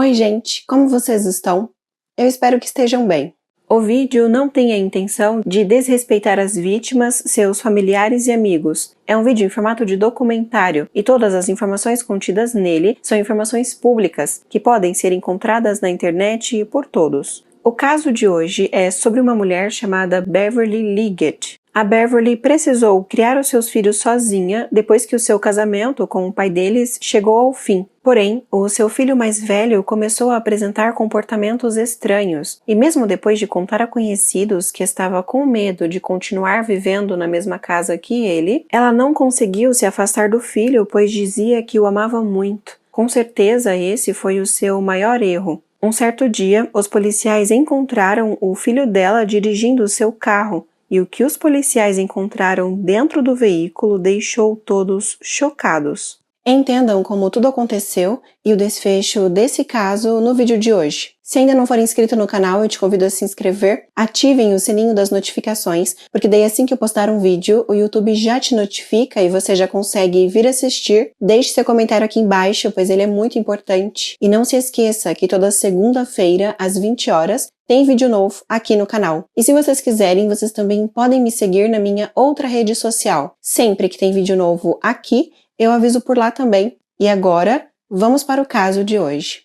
Oi gente, como vocês estão? Eu espero que estejam bem. O vídeo não tem a intenção de desrespeitar as vítimas, seus familiares e amigos. É um vídeo em formato de documentário e todas as informações contidas nele são informações públicas que podem ser encontradas na internet por todos. O caso de hoje é sobre uma mulher chamada Beverly Liggett. A Beverly precisou criar os seus filhos sozinha depois que o seu casamento com o pai deles chegou ao fim. Porém, o seu filho mais velho começou a apresentar comportamentos estranhos, e mesmo depois de contar a conhecidos que estava com medo de continuar vivendo na mesma casa que ele, ela não conseguiu se afastar do filho, pois dizia que o amava muito. Com certeza esse foi o seu maior erro. Um certo dia, os policiais encontraram o filho dela dirigindo o seu carro, e o que os policiais encontraram dentro do veículo deixou todos chocados. Entendam como tudo aconteceu e o desfecho desse caso no vídeo de hoje. Se ainda não for inscrito no canal, eu te convido a se inscrever, ativem o sininho das notificações, porque daí assim que eu postar um vídeo, o YouTube já te notifica e você já consegue vir assistir. Deixe seu comentário aqui embaixo, pois ele é muito importante. E não se esqueça que toda segunda-feira, às 20 horas, tem vídeo novo aqui no canal. E se vocês quiserem, vocês também podem me seguir na minha outra rede social. Sempre que tem vídeo novo aqui, eu aviso por lá também. E agora, vamos para o caso de hoje.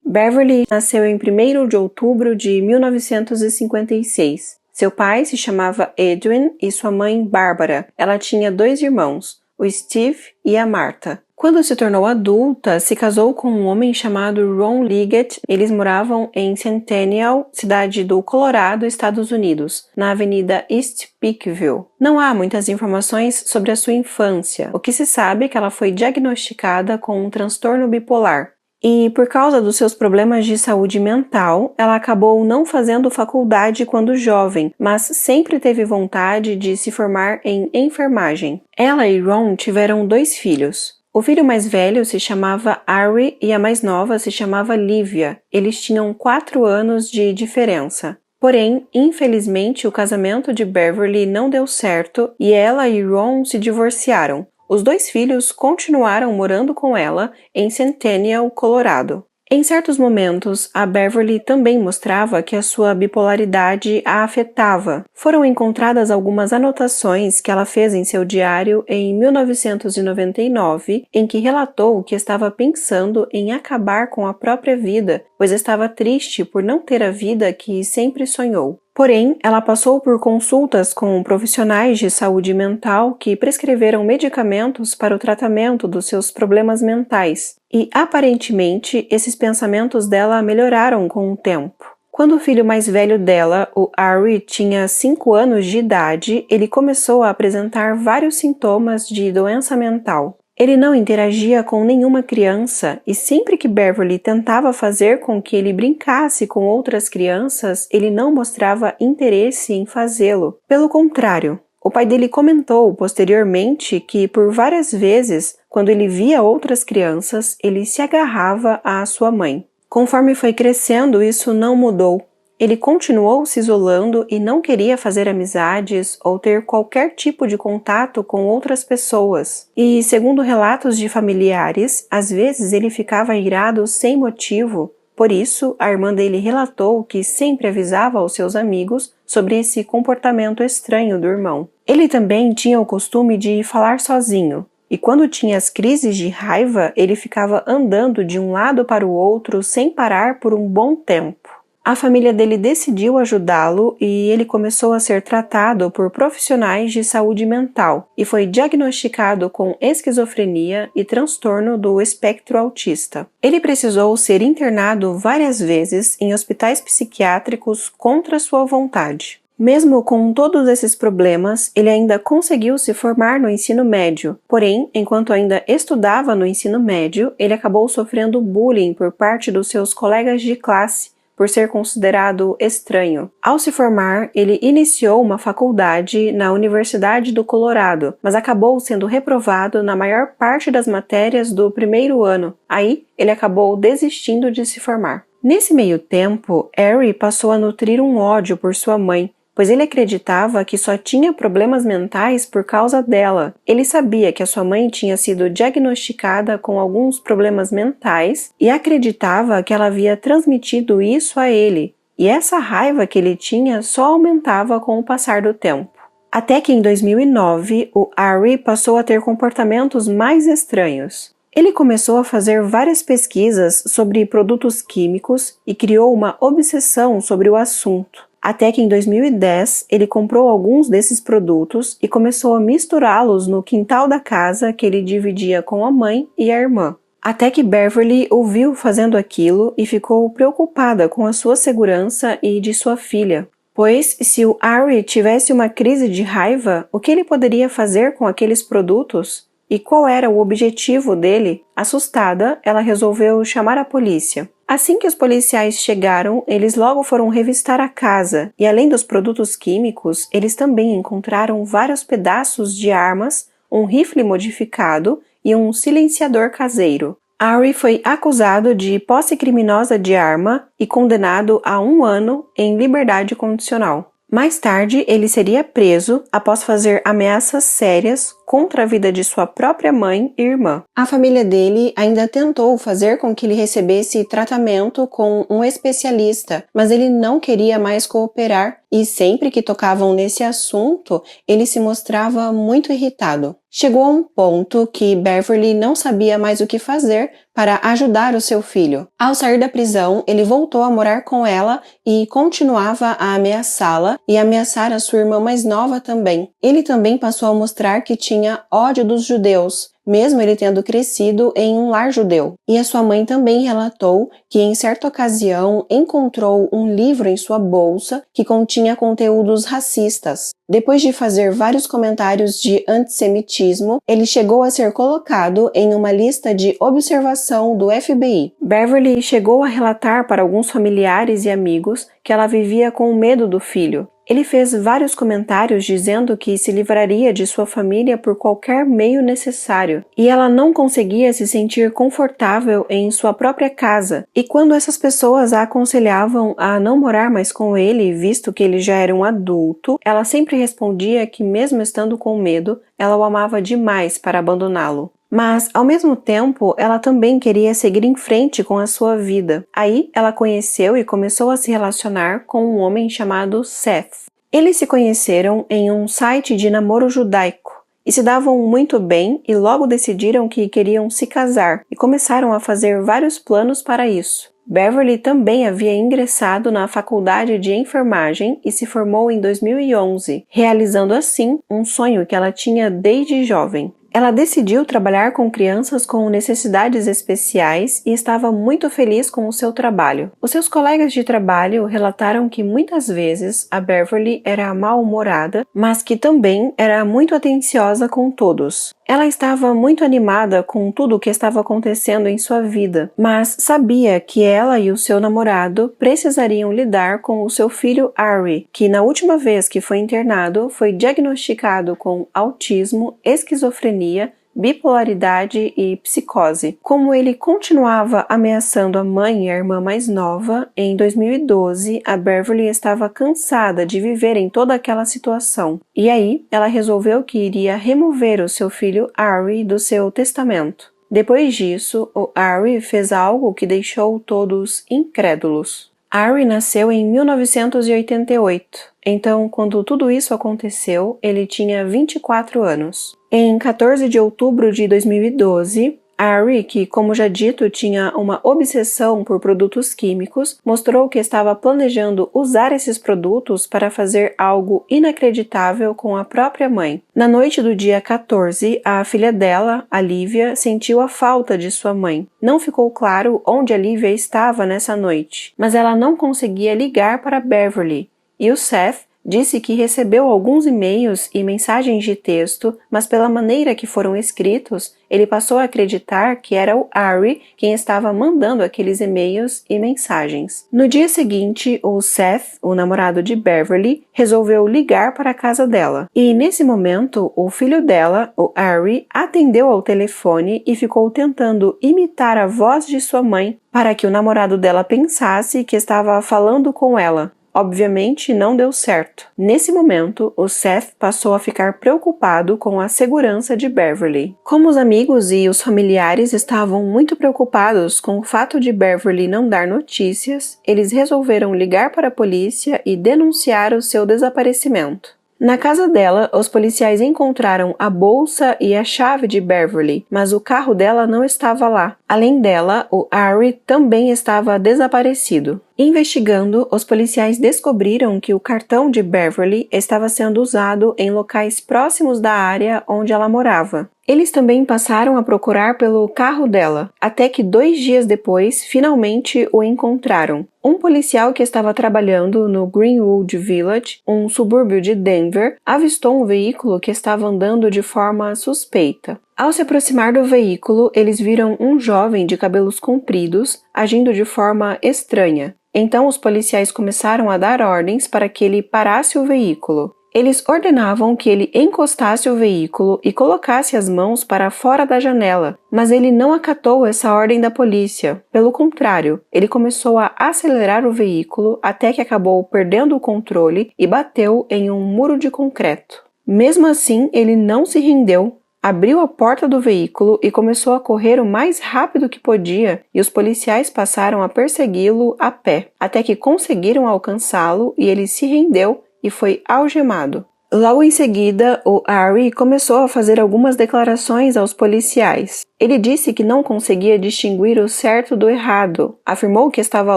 Beverly nasceu em 1º de outubro de 1956. Seu pai se chamava Edwin e sua mãe Barbara. Ela tinha 2 irmãos, o Steve e a Martha. Quando se tornou adulta, se casou com um homem chamado Ron Liggett. Eles moravam em Centennial, cidade do Colorado, Estados Unidos, na avenida East Peakville. Não há muitas informações sobre a sua infância. O que se sabe é que ela foi diagnosticada com um transtorno bipolar. E por causa dos seus problemas de saúde mental, ela acabou não fazendo faculdade quando jovem, mas sempre teve vontade de se formar em enfermagem. Ela e Ron tiveram 2 filhos. O filho mais velho se chamava Ari e a mais nova se chamava Livia. Eles tinham 4 anos de diferença. Porém, infelizmente, o casamento de Beverly não deu certo e ela e Ron se divorciaram. Os 2 filhos continuaram morando com ela em Centennial, Colorado. Em certos momentos, a Beverly também mostrava que a sua bipolaridade a afetava. Foram encontradas algumas anotações que ela fez em seu diário em 1999, em que relatou que estava pensando em acabar com a própria vida, pois estava triste por não ter a vida que sempre sonhou. Porém, ela passou por consultas com profissionais de saúde mental que prescreveram medicamentos para o tratamento dos seus problemas mentais, e aparentemente esses pensamentos dela melhoraram com o tempo. Quando o filho mais velho dela, o Ari, tinha 5 anos de idade, ele começou a apresentar vários sintomas de doença mental. Ele não interagia com nenhuma criança e sempre que Beverly tentava fazer com que ele brincasse com outras crianças, ele não mostrava interesse em fazê-lo. Pelo contrário, o pai dele comentou posteriormente que por várias vezes, quando ele via outras crianças, ele se agarrava à sua mãe. Conforme foi crescendo, isso não mudou. Ele continuou se isolando e não queria fazer amizades ou ter qualquer tipo de contato com outras pessoas. E, segundo relatos de familiares, às vezes ele ficava irado sem motivo. Por isso, a irmã dele relatou que sempre avisava aos seus amigos sobre esse comportamento estranho do irmão. Ele também tinha o costume de falar sozinho. E quando tinha as crises de raiva, ele ficava andando de um lado para o outro sem parar por um bom tempo. A família dele decidiu ajudá-lo e ele começou a ser tratado por profissionais de saúde mental e foi diagnosticado com esquizofrenia e transtorno do espectro autista. Ele precisou ser internado várias vezes em hospitais psiquiátricos contra sua vontade. Mesmo com todos esses problemas, ele ainda conseguiu se formar no ensino médio. Porém, enquanto ainda estudava no ensino médio, ele acabou sofrendo bullying por parte dos seus colegas de classe, por ser considerado estranho. Ao se formar, ele iniciou uma faculdade na Universidade do Colorado, mas acabou sendo reprovado na maior parte das matérias do 1º ano. Aí, ele acabou desistindo de se formar. Nesse meio tempo, Harry passou a nutrir um ódio por sua mãe, pois ele acreditava que só tinha problemas mentais por causa dela. Ele sabia que a sua mãe tinha sido diagnosticada com alguns problemas mentais e acreditava que ela havia transmitido isso a ele, e essa raiva que ele tinha só aumentava com o passar do tempo. Até que em 2009, o Harry passou a ter comportamentos mais estranhos. Ele começou a fazer várias pesquisas sobre produtos químicos e criou uma obsessão sobre o assunto. Até que em 2010, ele comprou alguns desses produtos e começou a misturá-los no quintal da casa que ele dividia com a mãe e a irmã. Até que Beverly o viu fazendo aquilo e ficou preocupada com a sua segurança e de sua filha. Pois, se o Harry tivesse uma crise de raiva, o que ele poderia fazer com aqueles produtos? E qual era o objetivo dele? Assustada, ela resolveu chamar a polícia. Assim que os policiais chegaram, eles logo foram revistar a casa, e além dos produtos químicos, eles também encontraram vários pedaços de armas, um rifle modificado e um silenciador caseiro. Harry foi acusado de posse criminosa de arma e condenado a 1 ano em liberdade condicional. Mais tarde, ele seria preso após fazer ameaças sérias contra a vida de sua própria mãe e irmã. A família dele ainda tentou fazer com que ele recebesse tratamento com um especialista, mas ele não queria mais cooperar e sempre que tocavam nesse assunto, ele se mostrava muito irritado. Chegou a um ponto que Beverly não sabia mais o que fazer para ajudar o seu filho. Ao sair da prisão, ele voltou a morar com ela e continuava a ameaçá-la e ameaçar a sua irmã mais nova também. Ele também passou a mostrar que tinha ódio dos judeus, mesmo ele tendo crescido em um lar judeu. E a sua mãe também relatou que em certa ocasião encontrou um livro em sua bolsa que continha conteúdos racistas. Depois de fazer vários comentários de antissemitismo, ele chegou a ser colocado em uma lista de observação do FBI. Beverly chegou a relatar para alguns familiares e amigos que ela vivia com medo do filho. Ele fez vários comentários dizendo que se livraria de sua família por qualquer meio necessário, e ela não conseguia se sentir confortável em sua própria casa. E quando essas pessoas a aconselhavam a não morar mais com ele, visto que ele já era um adulto, ela sempre respondia que mesmo estando com medo, ela o amava demais para abandoná-lo. Mas, ao mesmo tempo, ela também queria seguir em frente com a sua vida. Aí, ela conheceu e começou a se relacionar com um homem chamado Seth. Eles se conheceram em um site de namoro judaico e se davam muito bem e logo decidiram que queriam se casar e começaram a fazer vários planos para isso. Beverly também havia ingressado na faculdade de enfermagem e se formou em 2011, realizando assim um sonho que ela tinha desde jovem. Ela decidiu trabalhar com crianças com necessidades especiais e estava muito feliz com o seu trabalho. Os seus colegas de trabalho relataram que muitas vezes a Beverly era mal-humorada, mas que também era muito atenciosa com todos. Ela estava muito animada com tudo o que estava acontecendo em sua vida, mas sabia que ela e o seu namorado precisariam lidar com o seu filho Harry, que na última vez que foi internado foi diagnosticado com autismo, esquizofrenia, bipolaridade e psicose. Como ele continuava ameaçando a mãe e a irmã mais nova, em 2012 a Beverly estava cansada de viver em toda aquela situação. E aí ela resolveu que iria remover o seu filho Harry do seu testamento. Depois disso, o Harry fez algo que deixou todos incrédulos. Harry nasceu em 1988, então quando tudo isso aconteceu, ele tinha 24 anos. Em 14 de outubro de 2012, Harry, que como já dito tinha uma obsessão por produtos químicos, mostrou que estava planejando usar esses produtos para fazer algo inacreditável com a própria mãe. Na noite do dia 14, a filha dela, a Lívia, sentiu a falta de sua mãe. Não ficou claro onde a Lívia estava nessa noite, mas ela não conseguia ligar para Beverly, e o Seth disse que recebeu alguns e-mails e mensagens de texto, mas pela maneira que foram escritos, ele passou a acreditar que era o Harry quem estava mandando aqueles e-mails e mensagens. No dia seguinte, o Seth, o namorado de Beverly, resolveu ligar para a casa dela. E nesse momento, o filho dela, o Harry, atendeu ao telefone e ficou tentando imitar a voz de sua mãe para que o namorado dela pensasse que estava falando com ela. Obviamente, não deu certo. Nesse momento, o Seth passou a ficar preocupado com a segurança de Beverly. Como os amigos e os familiares estavam muito preocupados com o fato de Beverly não dar notícias, eles resolveram ligar para a polícia e denunciar o seu desaparecimento. Na casa dela, os policiais encontraram a bolsa e a chave de Beverly, mas o carro dela não estava lá. Além dela, o Harry também estava desaparecido. Investigando, os policiais descobriram que o cartão de Beverly estava sendo usado em locais próximos da área onde ela morava. Eles também passaram a procurar pelo carro dela, até que 2 dias depois, finalmente o encontraram. Um policial que estava trabalhando no Greenwood Village, um subúrbio de Denver, avistou um veículo que estava andando de forma suspeita. Ao se aproximar do veículo, eles viram um jovem de cabelos compridos agindo de forma estranha. Então os policiais começaram a dar ordens para que ele parasse o veículo. Eles ordenavam que ele encostasse o veículo e colocasse as mãos para fora da janela, mas ele não acatou essa ordem da polícia. Pelo contrário, ele começou a acelerar o veículo até que acabou perdendo o controle e bateu em um muro de concreto. Mesmo assim, ele não se rendeu. Abriu a porta do veículo e começou a correr o mais rápido que podia, e os policiais passaram a persegui-lo a pé, até que conseguiram alcançá-lo e ele se rendeu e foi algemado. Logo em seguida, o Harry começou a fazer algumas declarações aos policiais. Ele disse que não conseguia distinguir o certo do errado, afirmou que estava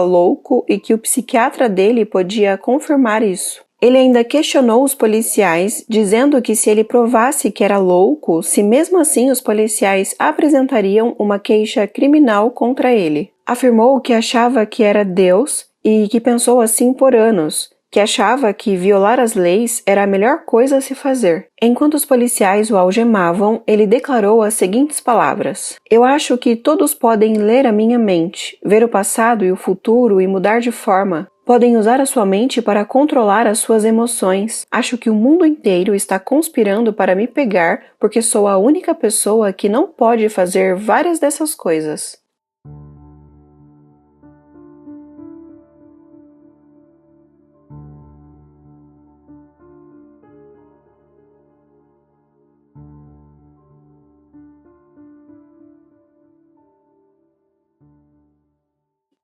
louco e que o psiquiatra dele podia confirmar isso. Ele ainda questionou os policiais, dizendo que se ele provasse que era louco, se mesmo assim os policiais apresentariam uma queixa criminal contra ele. Afirmou que achava que era Deus e que pensou assim por anos, que achava que violar as leis era a melhor coisa a se fazer. Enquanto os policiais o algemavam, ele declarou as seguintes palavras: "Eu acho que todos podem ler a minha mente, ver o passado e o futuro e mudar de forma. Podem usar a sua mente para controlar as suas emoções. Acho que o mundo inteiro está conspirando para me pegar porque sou a única pessoa que não pode fazer várias dessas coisas."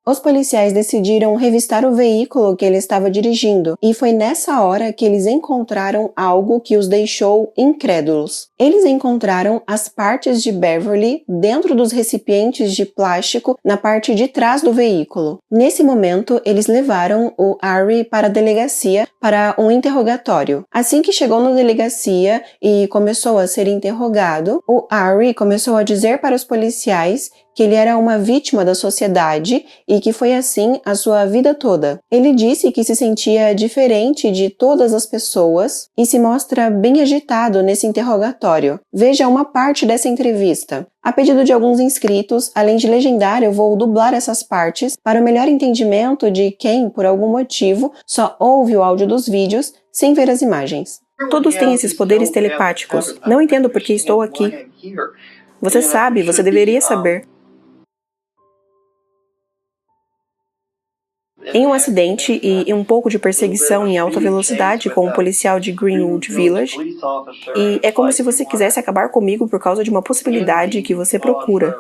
Os policiais decidiram revistar o veículo que ele estava dirigindo, e foi nessa hora que eles encontraram algo que os deixou incrédulos. Eles encontraram as partes de Beverly dentro dos recipientes de plástico na parte de trás do veículo. Nesse momento, eles levaram o Harry para a delegacia para um interrogatório. Assim que chegou na delegacia e começou a ser interrogado, o Harry começou a dizer para os policiais que ele era uma vítima da sociedade e que foi assim a sua vida toda. Ele disse que se sentia diferente de todas as pessoas e se mostra bem agitado nesse interrogatório. Veja uma parte dessa entrevista. A pedido de alguns inscritos, além de legendar, eu vou dublar essas partes para o melhor entendimento de quem, por algum motivo, só ouve o áudio dos vídeos sem ver as imagens. Todos têm esses poderes telepáticos. Não entendo por que estou aqui. Você sabe, você deveria saber. Em um acidente e um pouco de perseguição em alta velocidade com um policial de Greenwood Village, e é como se você quisesse acabar comigo por causa de uma possibilidade que você procura.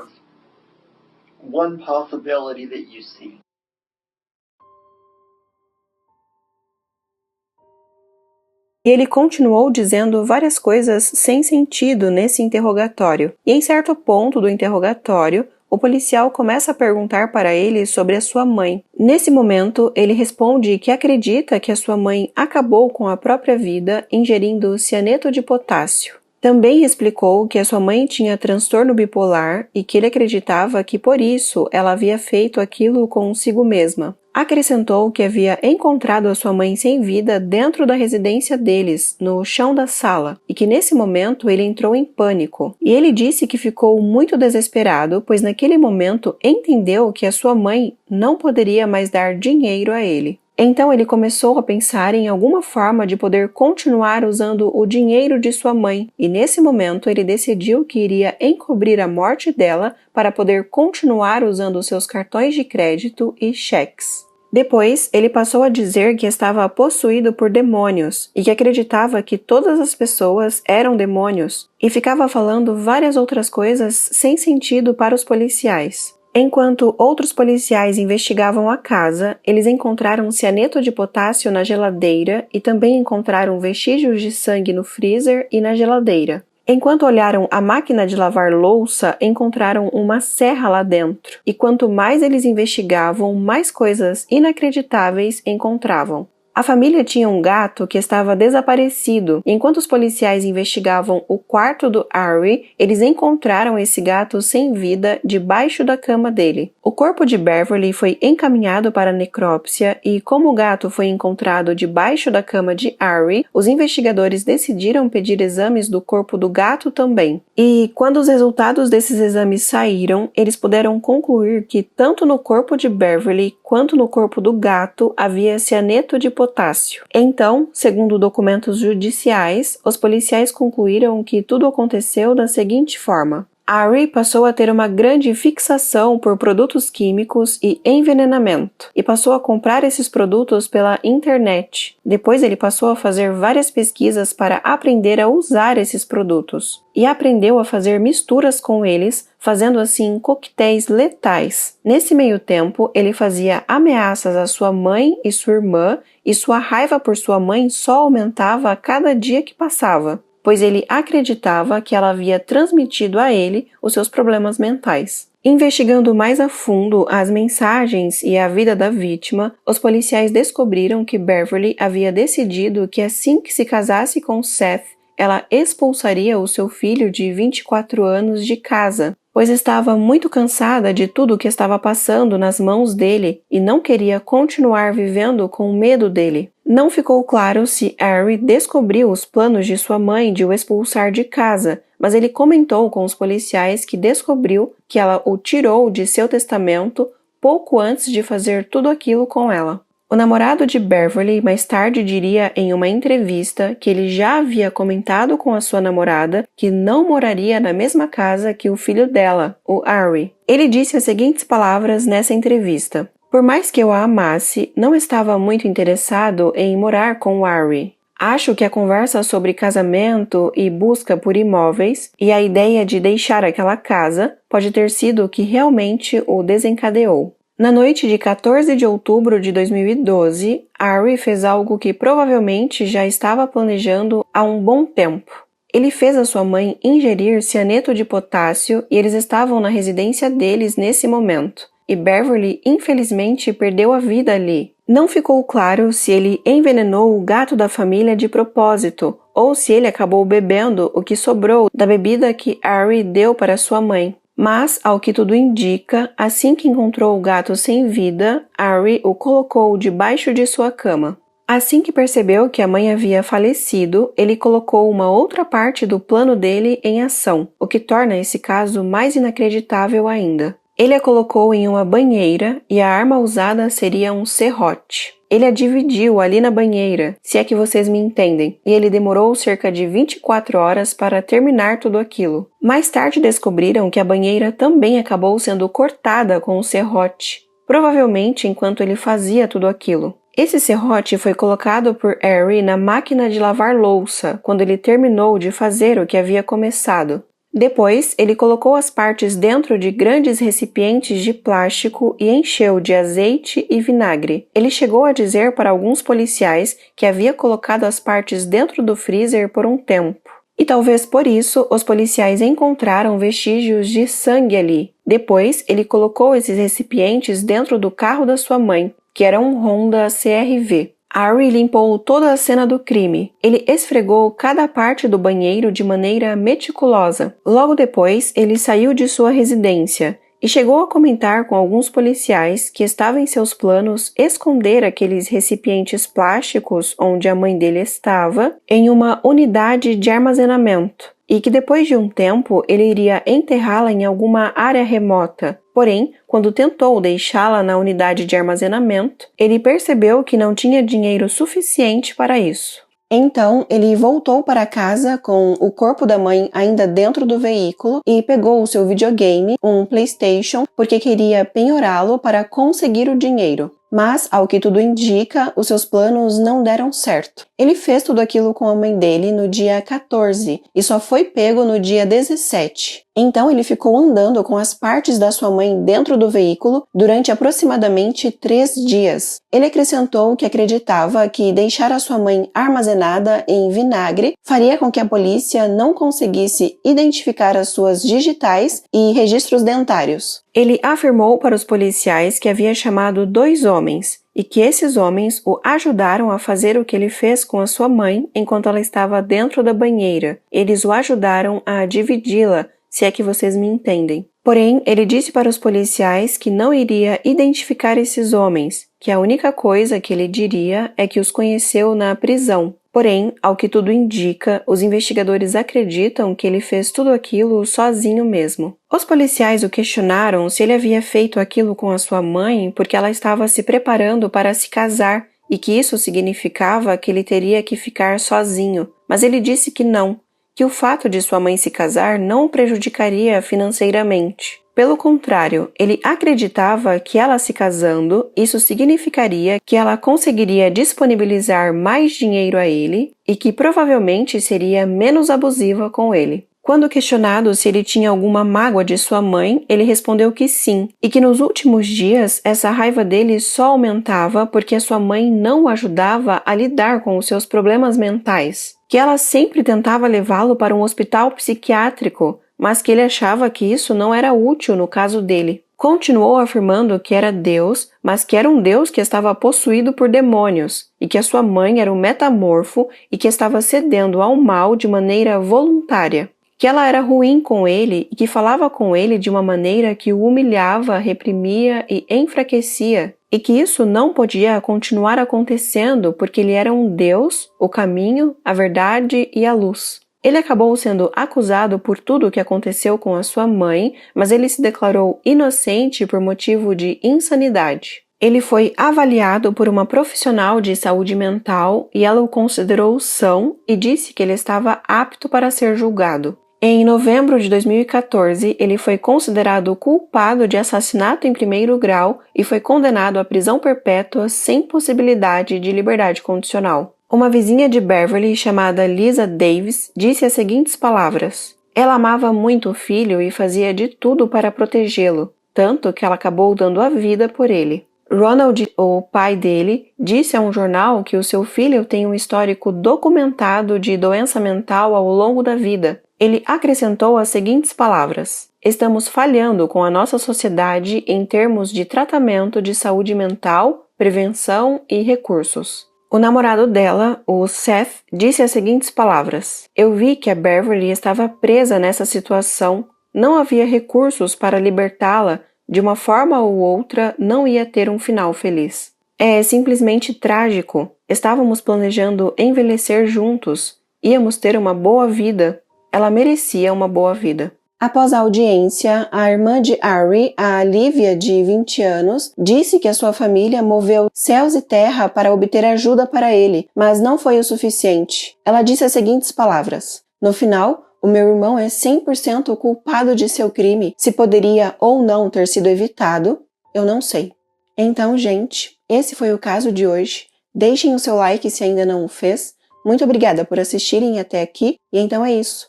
E ele continuou dizendo várias coisas sem sentido nesse interrogatório. E em certo ponto do interrogatório, o policial começa a perguntar para ele sobre a sua mãe. Nesse momento, ele responde que acredita que a sua mãe acabou com a própria vida ingerindo cianeto de potássio. Também explicou que a sua mãe tinha transtorno bipolar e que ele acreditava que por isso ela havia feito aquilo consigo mesma. Acrescentou que havia encontrado a sua mãe sem vida dentro da residência deles, no chão da sala, e que nesse momento ele entrou em pânico. E ele disse que ficou muito desesperado, pois naquele momento entendeu que a sua mãe não poderia mais dar dinheiro a ele. Então ele começou a pensar em alguma forma de poder continuar usando o dinheiro de sua mãe, e nesse momento ele decidiu que iria encobrir a morte dela para poder continuar usando seus cartões de crédito e cheques. Depois, ele passou a dizer que estava possuído por demônios e que acreditava que todas as pessoas eram demônios, e ficava falando várias outras coisas sem sentido para os policiais. Enquanto outros policiais investigavam a casa, eles encontraram cianeto de potássio na geladeira e também encontraram vestígios de sangue no freezer e na geladeira. Enquanto olharam a máquina de lavar louça, encontraram uma serra lá dentro. E quanto mais eles investigavam, mais coisas inacreditáveis encontravam. A família tinha um gato que estava desaparecido. Enquanto os policiais investigavam o quarto do Harry, eles encontraram esse gato sem vida debaixo da cama dele. O corpo de Beverly foi encaminhado para a necrópsia e, como o gato foi encontrado debaixo da cama de Harry, os investigadores decidiram pedir exames do corpo do gato também. E, quando os resultados desses exames saíram, eles puderam concluir que tanto no corpo de Beverly quanto no corpo do gato havia cianeto de potássio. Então, segundo documentos judiciais, os policiais concluíram que tudo aconteceu da seguinte forma. Harry passou a ter uma grande fixação por produtos químicos e envenenamento, e passou a comprar esses produtos pela internet. Depois ele passou a fazer várias pesquisas para aprender a usar esses produtos, e aprendeu a fazer misturas com eles, fazendo assim coquetéis letais. Nesse meio tempo, ele fazia ameaças à sua mãe e sua irmã, e sua raiva por sua mãe só aumentava a cada dia que passava, pois ele acreditava que ela havia transmitido a ele os seus problemas mentais. Investigando mais a fundo as mensagens e a vida da vítima, os policiais descobriram que Beverly havia decidido que assim que se casasse com Seth, ela expulsaria o seu filho de 24 anos de casa, pois estava muito cansada de tudo o que estava passando nas mãos dele e não queria continuar vivendo com medo dele. Não ficou claro se Harry descobriu os planos de sua mãe de o expulsar de casa, mas ele comentou com os policiais que descobriu que ela o tirou de seu testamento pouco antes de fazer tudo aquilo com ela. O namorado de Beverly mais tarde diria em uma entrevista que ele já havia comentado com a sua namorada que não moraria na mesma casa que o filho dela, o Harry. Ele disse as seguintes palavras nessa entrevista: "Por mais que eu a amasse, não estava muito interessado em morar com o Harry. Acho que a conversa sobre casamento e busca por imóveis e a ideia de deixar aquela casa pode ter sido o que realmente o desencadeou." Na noite de 14 de outubro de 2012, Harry fez algo que provavelmente já estava planejando há um bom tempo. Ele fez a sua mãe ingerir cianeto de potássio e eles estavam na residência deles nesse momento. E Beverly, infelizmente, perdeu a vida ali. Não ficou claro se ele envenenou o gato da família de propósito ou se ele acabou bebendo o que sobrou da bebida que Harry deu para sua mãe. Mas, ao que tudo indica, assim que encontrou o gato sem vida, Harry o colocou debaixo de sua cama. Assim que percebeu que a mãe havia falecido, ele colocou uma outra parte do plano dele em ação, o que torna esse caso mais inacreditável ainda. Ele a colocou em uma banheira e a arma usada seria um serrote. Ele a dividiu ali na banheira, se é que vocês me entendem, e ele demorou cerca de 24 horas para terminar tudo aquilo. Mais tarde descobriram que a banheira também acabou sendo cortada com o serrote, provavelmente enquanto ele fazia tudo aquilo. Esse serrote foi colocado por Harry na máquina de lavar louça quando ele terminou de fazer o que havia começado. Depois, ele colocou as partes dentro de grandes recipientes de plástico e encheu de azeite e vinagre. Ele chegou a dizer para alguns policiais que havia colocado as partes dentro do freezer por um tempo. E talvez por isso os policiais encontraram vestígios de sangue ali. Depois, ele colocou esses recipientes dentro do carro da sua mãe, que era um Honda CR-V. Harry limpou toda a cena do crime. Ele esfregou cada parte do banheiro de maneira meticulosa. Logo depois, ele saiu de sua residência e chegou a comentar com alguns policiais que estava em seus planos esconder aqueles recipientes plásticos onde a mãe dele estava em uma unidade de armazenamento e que depois de um tempo ele iria enterrá-la em alguma área remota. Porém, quando tentou deixá-la na unidade de armazenamento, ele percebeu que não tinha dinheiro suficiente para isso. Então, ele voltou para casa com o corpo da mãe ainda dentro do veículo e pegou o seu videogame, um PlayStation, porque queria penhorá-lo para conseguir o dinheiro. Mas, ao que tudo indica, os seus planos não deram certo. Ele fez tudo aquilo com a mãe dele no dia 14 e só foi pego no dia 17. Então ele ficou andando com as partes da sua mãe dentro do veículo durante aproximadamente 3 dias. Ele acrescentou que acreditava que deixar a sua mãe armazenada em vinagre faria com que a polícia não conseguisse identificar as suas digitais e registros dentários. Ele afirmou para os policiais que havia chamado 2 homens e que esses homens o ajudaram a fazer o que ele fez com a sua mãe enquanto ela estava dentro da banheira. Eles o ajudaram a dividi-la, se é que vocês me entendem. Porém, ele disse para os policiais que não iria identificar esses homens, que a única coisa que ele diria é que os conheceu na prisão. Porém, ao que tudo indica, os investigadores acreditam que ele fez tudo aquilo sozinho mesmo. Os policiais o questionaram se ele havia feito aquilo com a sua mãe porque ela estava se preparando para se casar e que isso significava que ele teria que ficar sozinho, mas ele disse que não, que o fato de sua mãe se casar não o prejudicaria financeiramente. Pelo contrário, ele acreditava que ela se casando, isso significaria que ela conseguiria disponibilizar mais dinheiro a ele e que provavelmente seria menos abusiva com ele. Quando questionado se ele tinha alguma mágoa de sua mãe, ele respondeu que sim, e que nos últimos dias essa raiva dele só aumentava porque a sua mãe não o ajudava a lidar com os seus problemas mentais, que ela sempre tentava levá-lo para um hospital psiquiátrico, mas que ele achava que isso não era útil no caso dele. Continuou afirmando que era Deus, mas que era um Deus que estava possuído por demônios, e que a sua mãe era um metamorfo e que estava cedendo ao mal de maneira voluntária. Que ela era ruim com ele e que falava com ele de uma maneira que o humilhava, reprimia e enfraquecia, e que isso não podia continuar acontecendo porque ele era um Deus, o caminho, a verdade e a luz. Ele acabou sendo acusado por tudo o que aconteceu com a sua mãe, mas ele se declarou inocente por motivo de insanidade. Ele foi avaliado por uma profissional de saúde mental e ela o considerou são e disse que ele estava apto para ser julgado. Em novembro de 2014, ele foi considerado culpado de assassinato em primeiro grau e foi condenado à prisão perpétua sem possibilidade de liberdade condicional. Uma vizinha de Beverly, chamada Lisa Davis, disse as seguintes palavras: "Ela amava muito o filho e fazia de tudo para protegê-lo, tanto que ela acabou dando a vida por ele." Ronald, o pai dele, disse a um jornal que o seu filho tem um histórico documentado de doença mental ao longo da vida. Ele acrescentou as seguintes palavras: "Estamos falhando com a nossa sociedade em termos de tratamento de saúde mental, prevenção e recursos." O namorado dela, o Seth, disse as seguintes palavras: "Eu vi que a Beverly estava presa nessa situação, não havia recursos para libertá-la, de uma forma ou outra não ia ter um final feliz. É simplesmente trágico. Estávamos planejando envelhecer juntos, íamos ter uma boa vida, ela merecia uma boa vida." Após a audiência, a irmã de Harry, a Lívia, de 20 anos, disse que a sua família moveu céus e terra para obter ajuda para ele, mas não foi o suficiente. Ela disse as seguintes palavras: "No final, o meu irmão é 100% culpado de seu crime. Se poderia ou não ter sido evitado, eu não sei." Então, gente, esse foi o caso de hoje. Deixem o seu like se ainda não o fez. Muito obrigada por assistirem até aqui, e então é isso.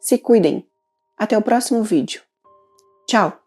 Se cuidem. Até o próximo vídeo. Tchau!